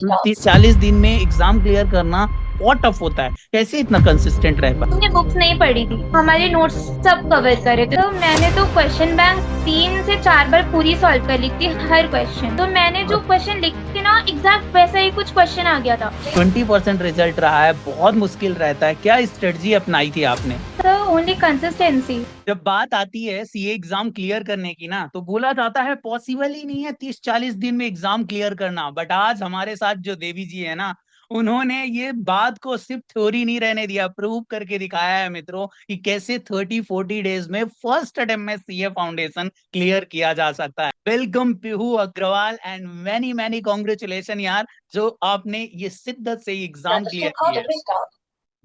30-40 दिन में exam clear करना बहुत टफ होता है, कैसे इतना कंसिस्टेंट रह पाए? हमने बुक्स नहीं पढ़ी थी, हमारे नोट्स सब कवर करे थे। तो मैंने तो क्वेश्चन बैंक 3 से 4 बार पूरी सॉल्व कर ली थी, हर क्वेश्चन। तो मैंने जो क्वेश्चन लिखे थे ना, एग्जैक्ट वैसा ही कुछ क्वेश्चन आ गया था। 20% रिजल्ट रहा है, बहुत मुश्किल रहता है, क्या स्ट्रेटजी अपनाई थी आपने? तो ओनली कंसिस्टेंसी। जब बात आती है सीए एग्जाम क्लियर करने की ना, तो बोला जाता है पॉसिबल ही नहीं है 30-40 दिन में एग्जाम क्लियर करना। बट आज हमारे साथ जो देवी जी है ना, उन्होंने ये बात को सिर्फ थ्योरी नहीं रहने दिया, प्रूव करके दिखाया है मित्रों कि कैसे 30-40 डेज में फर्स्ट अटेम्प्ट में सीए फाउंडेशन क्लियर किया जा सकता है। Welcome Pihu Agarwal and many many congratulation यार, जो आपने ये शिद्दत से एग्जाम क्लियर किया है।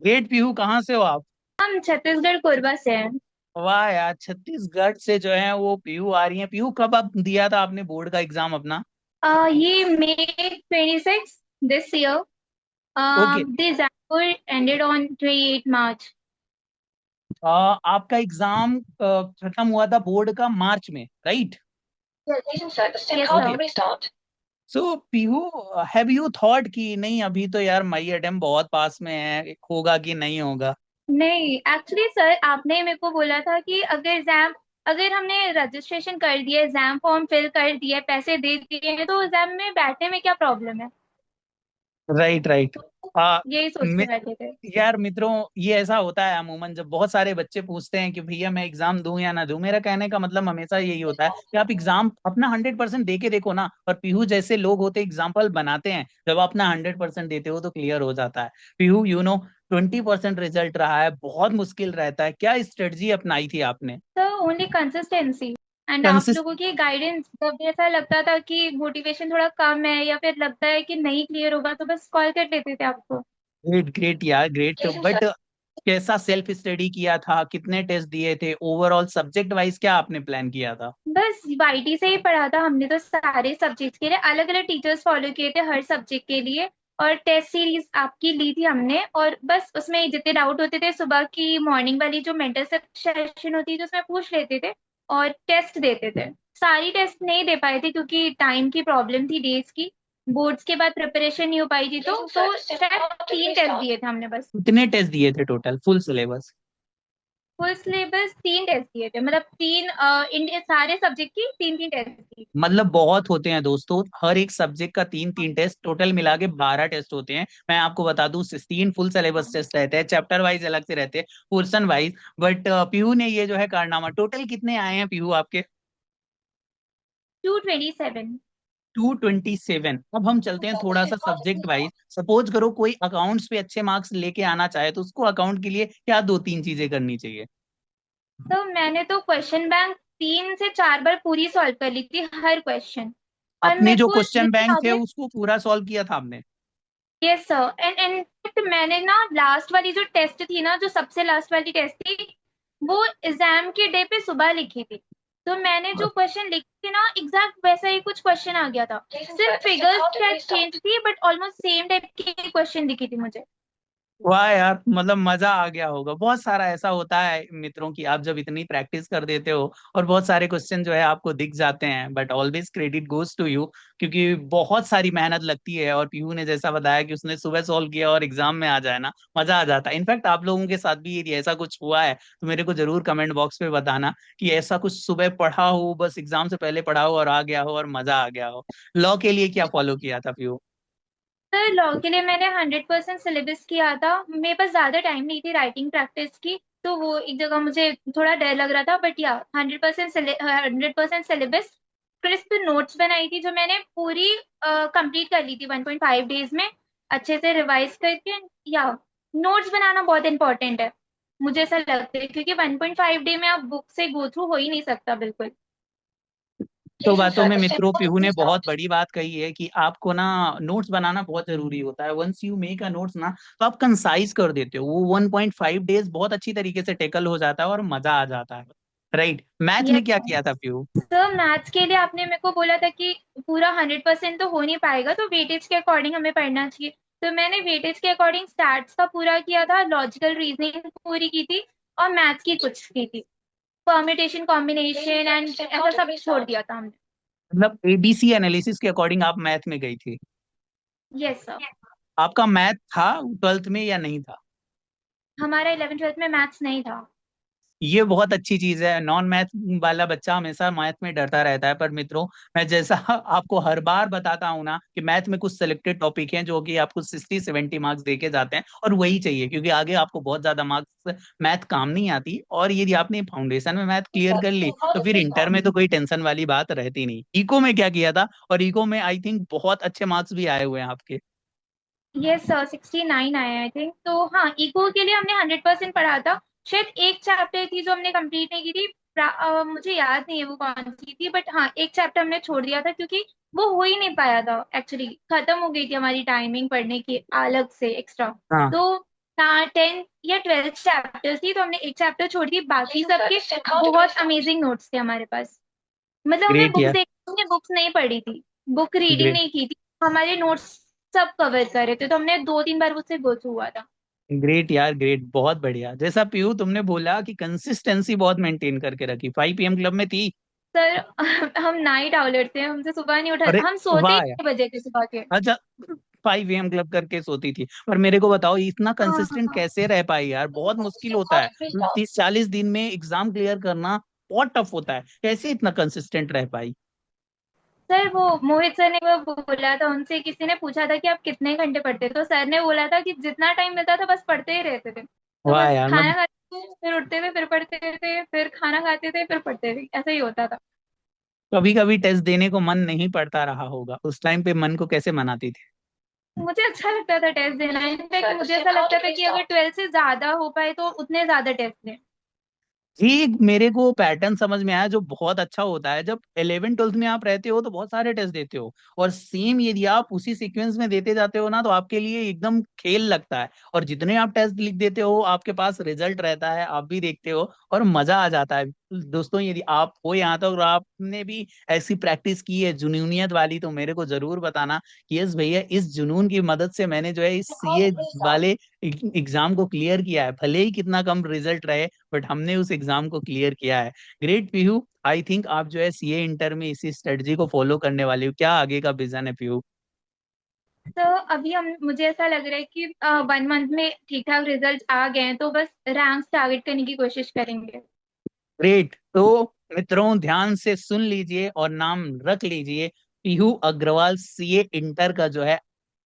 ग्रेट पीहू, कहाँ से हो आप? हम छत्तीसगढ़ कोरबा से हैं। वाह यार, छत्तीसगढ़ से जो है वो पीयू आ रही है। पीयू, कब आप दिया था आपने बोर्ड का एग्जाम अपना? ये May 26 this year. Okay. the exam ended on 28 March। आपका एग्जाम खत्म हुआ था बोर्ड का मार्च में, right? Yes, okay. sir। So Pihu, have you thought कि नहीं अभी तो यार मई अटेम्प्ट बहुत पास में है, होगा कि नहीं होगा? नहीं, एक्चुअली सर आपने मेरे को बोला था कि अगर हमने रजिस्ट्रेशन कर दिया, एग्जाम फॉर्म फिल कर दिया, पैसे दे दिए हैं, तो एग्जाम में बैठने में क्या प्रॉब्लम है। Right right. यही सोच के बैठे थे। यार मित्रों, ये ऐसा होता है अमूमन, जब बहुत सारे बच्चे पूछते हैं कि भैया मैं एग्जाम दूं या ना दूं, मेरा कहने का मतलब हमेशा यही होता है कि आप एग्जाम अपना 100% दे के देखो ना। और पीहू जैसे लोग होते एग्जाम्पल बनाते हैं, जब आप अपना 100% देते हो तो क्लियर हो जाता है। पीहू, 20% रिजल्ट रहा है, बहुत मुश्किल रहता है, क्या स्ट्रेटजी अपनाई थी आपने? तो ओनली कंसिस्टेंसी एंड आप कंसिस्ट लोगों की गाइडेंस। जब ऐसा लगता था कि मोटिवेशन थोड़ा कम है या फिर लगता है कि नहीं क्लियर होगा, तो बस कॉल कर लेते थे आपको। ग्रेट ग्रेट यार, ग्रेट। बट कैसा सेल्फ स्टडी किया था, कितने टेस्ट दिए थे, ओवरऑल सब्जेक्ट वाइज क्या आपने प्लान किया था? बस वाईटी से ही पढ़ा था हमने, तो सारे सब्जेक्ट्स के लिए अलग अलग टीचर्स फॉलो किए थे हर सब्जेक्ट के लिए। और टेस्ट सीरीज आपकी ली थी हमने, और बस उसमें जितने डाउट होते थे सुबह की मॉर्निंग वाली जो मेंटल सेशन होती थी उसमें पूछ लेते थे और टेस्ट देते थे। सारी टेस्ट नहीं दे पाए थे क्योंकि टाइम की प्रॉब्लम थी, डेज की। बोर्ड्स के बाद प्रिपरेशन नहीं हो पाई थी, तो शायद 3 टेस्ट दिए थे हमने बस। कितने टेस्ट दिए थे total, full syllabus? Full syllabus 3 test दिए थे, मतलब सारे सब्जेक्ट की 3 3 टेस्ट दी। मतलब बहुत होते हैं दोस्तों, हर एक सब्जेक्ट का 3-3 टेस्ट, टोटल मिला के 12 टेस्ट होते हैं। मैं आपको बता दूं 16 फुल सिलेबस टेस्ट रहते हैं, चैप्टर वाइज अलग से रहते हैं, पोर्शन वाइज। बट पीहू ने ये जो है कारनामा, टोटल कितने आए हैं पीहू आपके? 227। 227। अब हम चलते हैं थोड़ा सा सब्जेक्ट वाइज। सपोज करो कोई अकाउंट्स पे अच्छे मार्क्स लेके आना चाहे, तो उसको अकाउंट के लिए क्या 2-3 चीजें करनी चाहिए? तो मैंने तो क्वेश्चन बैंक 3 से 4 बार पूरी सॉल्व कर ली थी, हर क्वेश्चन। और अपने मेरे जो को क्वेश्चन ये बैंक थे आगे। उसको पूरा सॉल्व किया था आपने? Yes sir. एंड इनफैक्ट मैंने ना लास्ट वाली जो टेस्ट थी ना, जो सबसे लास्ट वाली टेस्ट थी, वो एग्जाम के डे पे सुबह लिखी थी। तो मैंने जो क्वेश्चन लिखे थे ना, एग्जैक्ट वैसा ही कुछ क्वेश्चन आ गया था। सिर्फ फिगर्स शायद चेंज थी, बट ऑलमोस्ट सेम टाइप की क्वेश्चन दिखी थी मुझे। वाह यार, मतलब मजा आ गया होगा। बहुत सारा ऐसा होता है मित्रों की, आप जब इतनी प्रैक्टिस कर देते हो और बहुत सारे क्वेश्चन जो है आपको दिख जाते हैं, but always credit goes to you, क्योंकि बहुत सारी मेहनत लगती है। और पीयू ने जैसा बताया कि उसने सुबह सॉल्व किया और एग्जाम में आ जाए ना, मजा आ जाता है। इनफैक्ट आप लोगों के साथ भी यदि ऐसा कुछ हुआ है तो मेरे को जरूर कमेंट बॉक्स में बताना कि ऐसा कुछ सुबह पढ़ा हो, बस एग्जाम से पहले पढ़ा हो और आ गया हो और मजा आ गया हो। लॉ के लिए क्या फॉलो किया था पीयू? सर लॉ के लिए मैंने 100% सिलेबस किया था। मेरे पास ज्यादा टाइम नहीं थी राइटिंग प्रैक्टिस की, तो वो एक जगह मुझे थोड़ा डर लग रहा था। बट या 100% सिलेबस, क्रिस्प नोट्स बनाई थी जो मैंने पूरी कंप्लीट कर ली थी 1.5 डेज में, अच्छे से रिवाइज करके। या नोट्स बनाना बहुत इंपॉर्टेंट है, मुझे ऐसा लगता है, क्योंकि 1.5 डे में आप बुक से गो थ्रू हो ही नहीं सकता बिल्कुल। तो बातों में मित्रों, पीहू ने बहुत बड़ी बात कही है कि आपको ना नोट्स बनाना बहुत जरूरी होता है। Once you make a notes ना, तो आप कंसाइज कर देते हो, वो 1.5 डेज बहुत अच्छी तरीके से टेकल हो जाता है और मजा आ जाता है। राइट। मैथ में क्या किया था पीहू? सर मैथ्स के लिए आपने मेरे को बोला था कि पूरा 100% तो हो नहीं पाएगा, तो वेटेज के अकॉर्डिंग हमें पढ़ना चाहिए। तो मैंने वेटेज के अकॉर्डिंग स्टैट्स का पूरा किया था, लॉजिकल रीजनिंग पूरी की थी, और मैथ्स की कुछ की थी, परम्यूटेशन कॉम्बिनेशन एंड ऐसा सब छोड़ दिया था हमने। मतलब एबीसी एनालिसिस के अकॉर्डिंग आप मैथ में गई थी? Yes sir. आपका मैथ था 12th में या नहीं था? हमारा 11th 12th में मैथ्स नहीं था। ये बहुत अच्छी चीज है। नॉन मैथ वाला बच्चा हमेशा मैथ में डरता रहता है, पर मित्रों मैं जैसा आपको हर बार बताता हूं ना कि मैथ में कुछ सिलेक्टेड टॉपिक हैं जो कि आपको 60-70 मार्क्स देके जाते हैं, और वही चाहिए, क्योंकि आगे आपको बहुत ज्यादा मार्क्स मैथ काम नहीं आती। और यदि आपने फाउंडेशन में मैथ क्लियर कर ली तो फिर इंटर में तो कोई टेंशन वाली बात रहती नहीं। इको में क्या किया था? और इको में आई थिंक बहुत अच्छे मार्क्स भी आए हुए हैं आपके। यस सर, 69 आए आई थिंक। तो हाँ, इको के लिए हमने 100% पढ़ा था। शायद एक चैप्टर थी जो हमने कंप्लीट नहीं की थी। मुझे याद नहीं है वो कौन सी थी, बट हाँ एक चैप्टर हमने छोड़ दिया था क्योंकि वो हो ही नहीं पाया था एक्चुअली। खत्म हो गई थी हमारी टाइमिंग पढ़ने की अलग से एक्स्ट्रा। हाँ। तो 10th या 12th चैप्टर थी, तो हमने एक चैप्टर छोड़ दी, बाकी सबके बहुत अमेजिंग नोट्स थे हमारे पास। मतलब हमने ग्रेट बुक्स यार। देखी, हमने बुक्स नहीं पढ़ी थी, बुक रीडिंग ग्रेट। नहीं की थी। हमारे नोट्स सब कवर कर रहे थे, तो हमने 2-3 बार उससे गो थ्रू हुआ था। ग्रेट यार, ग्रेट, बहुत बढ़िया। जैसा पीयू तुमने बोला कि कंसिस्टेंसी बहुत मेंटेन करके रखी, 5 PM क्लब में थी। सर हम नाइट आउलर थे, हमसे सुबह नहीं उठा, अरे हम सोते ही वाह यार। 6 बजे थे सुबह के। अच्छा, 5 AM क्लब करके सोती थी। पर मेरे को बताओ इतना कंसिस्टेंट हाँ। कैसे रह पाई यार? बहुत मुश्किल होता है। 30-40 दिन में एग्जाम क्लियर करना बहुत टफ होता है, कैसे इतना कंसिस्टेंट रह पाई? सर वो मोहित सर ने वो बोला था, उनसे किसी ने पूछा था कि आप कितने घंटे पढ़ते थे, तो सर ने बोला था कि जितना टाइम मिलता था बस पढ़ते ही रहते थे। तो वाह बस यार। खाना खाते थे फिर उठते थे फिर पढ़ते थे, फिर खाना खाते थे फिर पढ़ते थे, ऐसा ही होता था। कभी कभी टेस्ट देने को मन नहीं पड़ता रहा होगा, उस टाइम पे मन को कैसे मनाती थी? मुझे अच्छा लगता था टेस्ट देना, इनफैक्ट मुझे ऐसा लगता था कि अगर 12th से ज्यादा हो पाए तो उतने ज्यादा टेस्ट दें। जी, मेरे को पैटर्न समझ में आया जो बहुत अच्छा होता है। जब 11 12th में आप रहते हो तो बहुत सारे टेस्ट देते हो, और सेम यदि आप उसी सीक्वेंस में देते जाते हो ना तो आपके लिए एकदम खेल लगता है। और जितने आप टेस्ट लिख देते हो आपके पास रिजल्ट रहता है, आप भी देखते हो और मजा आ जाता है। दोस्तों यदि आप हो यहाँ तक और आपने भी ऐसी प्रैक्टिस की है जुनूनियत वाली, तो मेरे को जरूर बताना कि यस भैया, इस जुनून की मदद से मैंने जो है इस सीए वाले एग्जाम को क्लियर किया है, भले ही कितना कम रिजल्ट रहे, बट हमने उस एग्जाम को क्लियर किया है। ग्रेट पीहू। आई थिंक आप जो है सीए इंटर में इसी स्ट्रेटजी को फॉलो करने वाली हो। क्या आगे का विजन है पीहू? तो अभी हम मुझे ऐसा लग रहा है कि 1 मंथ में ठीक ठाक रिजल्ट आ गए हैं, तो बस रैंक्स टारगेट करने की कोशिश करेंगे। ग्रेट। तो मित्रों ध्यान से सुन लीजिए और नाम रख लीजिए, पीहू अग्रवाल सीए इंटर का जो है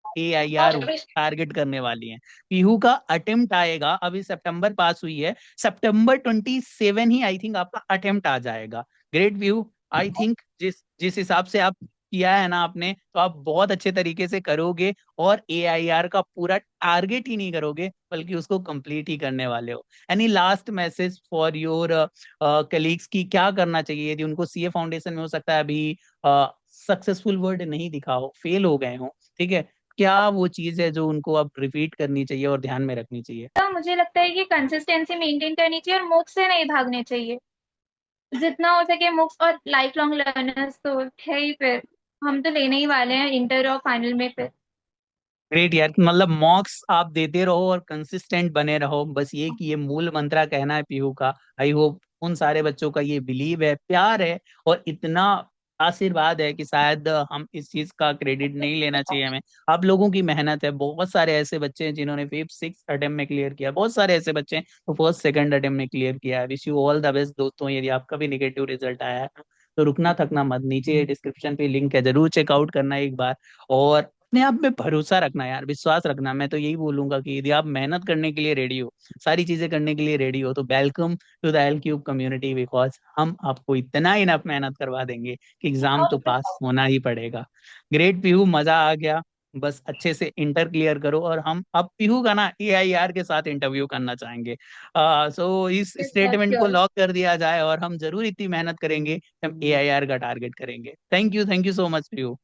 AIR टारगेट करने वाली है। पीहू का अटेम्प्ट आएगा, अभी सितंबर पास हुई है, सितंबर 27 ही आई थिंक आपका अटेम्प्ट आ जाएगा। ग्रेट पीहू। आई थिंक जिस जिस हिसाब से आप किया है ना आपने, तो आप बहुत अच्छे तरीके से करोगे, और AIR का पूरा टारगेट ही नहीं करोगे बल्कि उसको कंप्लीट ही करने वाले हो। Any last message for your colleagues की क्या करना चाहिए यदि उनको सीए फाउंडेशन में हो सकता है अभी सक्सेसफुल वर्ड नहीं दिखा हो, फेल हो गए हो, ठीक है? क्या वो चीज है जो उनको अब रिपीट करनी चाहिए और ध्यान में रखनी चाहिए? तो मुझे लगता है कि कंसिस्टेंसी मेंटेन करनी चाहिए और मुक्स से नहीं भागने चाहिए। जितना हो सके मुक्स, और लाइफ लॉन्ग लर्नर्स तो है ही, फिर हम तो लेने ही वाले हैं इंटर और फाइनल में फिर। ग्रेट यार, मतलब मॉक्स आप देते रहो और कंसिस्टेंट बने रहो, बस ये कि ये मूल मंत्रा कहना है पीहू का। आई होप उन सारे बच्चों का ये बिलीव है, प्यार है, और इतना आशीर्वाद है कि शायद हम इस चीज का क्रेडिट नहीं लेना चाहिए हमें। आप लोगों की मेहनत है। बहुत सारे ऐसे बच्चे हैं जिन्होंने 5th 6th अटेम्प्ट में क्लियर किया, बहुत सारे ऐसे बच्चे हैं तो फर्स्ट सेकंड अटेम्प्ट में क्लियर किया है। Wish you all the best दोस्तों। यदि आपका भी निगेटिव रिजल्ट आया है तो रुकना थकना मत, नीचे डिस्क्रिप्शन पे लिंक है, जरूर चेकआउट करना एक बार। और अपने आप में भरोसा रखना यार, विश्वास रखना। मैं तो यही बोलूंगा कि यदि आप मेहनत करने के लिए रेडी हो, सारी चीजें करने के लिए रेडी हो, तो welcome to the L cube community, because हम आपको इतना इनफ मेहनत करवा देंगे कि एग्जाम तो पास होना ही पड़ेगा। ग्रेट पीहू, मजा आ गया। बस अच्छे से इंटर क्लियर करो, और हम अब पीहू का ना AIR के साथ इंटरव्यू करना चाहेंगे। सो इस स्टेटमेंट को लॉक कर दिया जाए, और हम जरूर इतनी मेहनत करेंगे कि हम AIR का टारगेट करेंगे। Thank you so much Pihu.